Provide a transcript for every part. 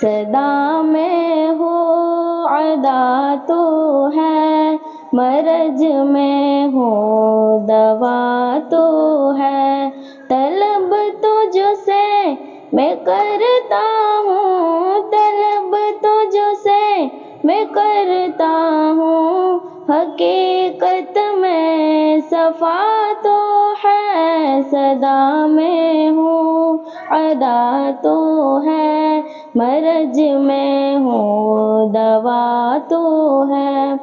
صدا میں ہو ادا تو ہے، مرض میں ہو دوا تو ہے، طلب تجھ سے میں کرتا ہوں، طلب تجھ سے میں کرتا ہوں، حقیقت میں صفا تو ہے، صدا میں ہوں ادا تو ہے، مرض میں ہوں دوا تو ہے۔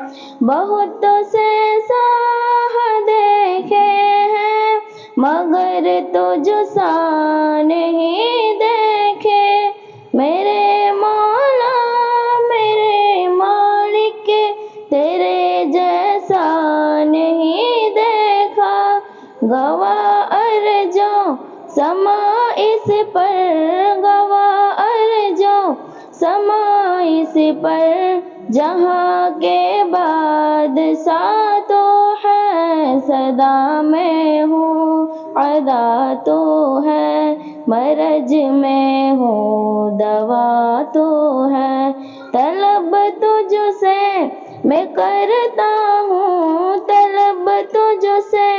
بہت سے ساہ دیکھے ہیں مگر تجھ سا نہیں دیکھے، میرے مولا میرے مالک تیرے جیسا نہیں دیکھا، گواہ ارجو سما اس پر، گواہ ارجو سما اس پر، جہاں کے بادشاہ تو ہے، صدا میں ہوں ادا تو ہے، مرض میں ہوں دوا تو ہے، طلب تجھ سے میں کرتا ہوں، طلب تجھ سے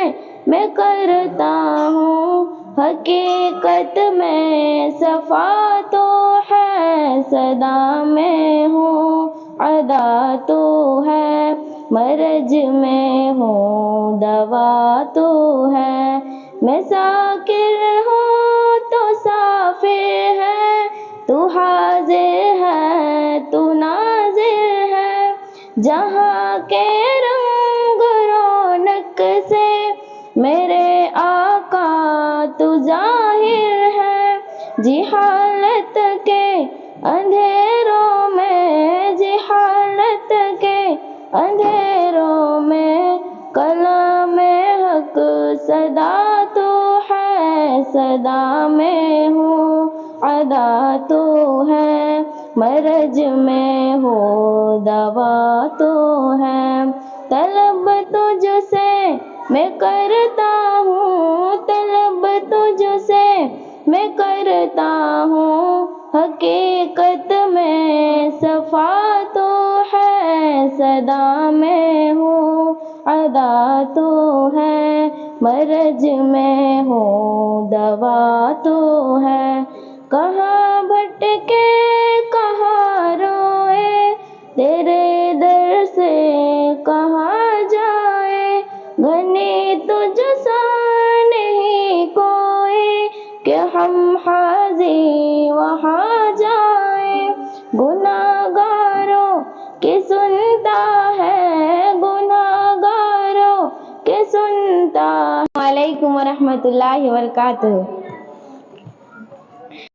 میں کرتا ہوں، حقیقت میں صفا تو ہے، صدا میں ہوں ادا تو ہے، مرض میں ہوں دوا تو ہے، میں ذاکر ہوں تو سافر ہے، تو حاضر ہے تو ناظر ہے، جہاں کے رنگ رونق سے میرے آقا تو ظاہر ہے، جہالت کے اندھیروں میں، جہالت کے اندھیروں میں، کلام حق صدا تو ہے، صدا میں ہوں ادا تو ہے، مرض میں ہو دوا تو ہے، طلب تجھ سے میں کرتا ہوں، طلب تجھ سے میں کرتا ہوں، حقیقت میں صفا تو ہے، صدا میں ہوں ادا تو ہے، مرض میں ہوں دوا تو ہے، کہاں بھٹکے کہاں روئے تیرے در سے کہاں جائے، گھنی تجھ سا نہیں کوئی کہ ہم حاضی وہاں جائیں، گناہگاروں کی سنتا ہے، گناہگاروں کی سنتا ہے۔ السلام علیکم ورحمۃ اللہ وبرکاتہ۔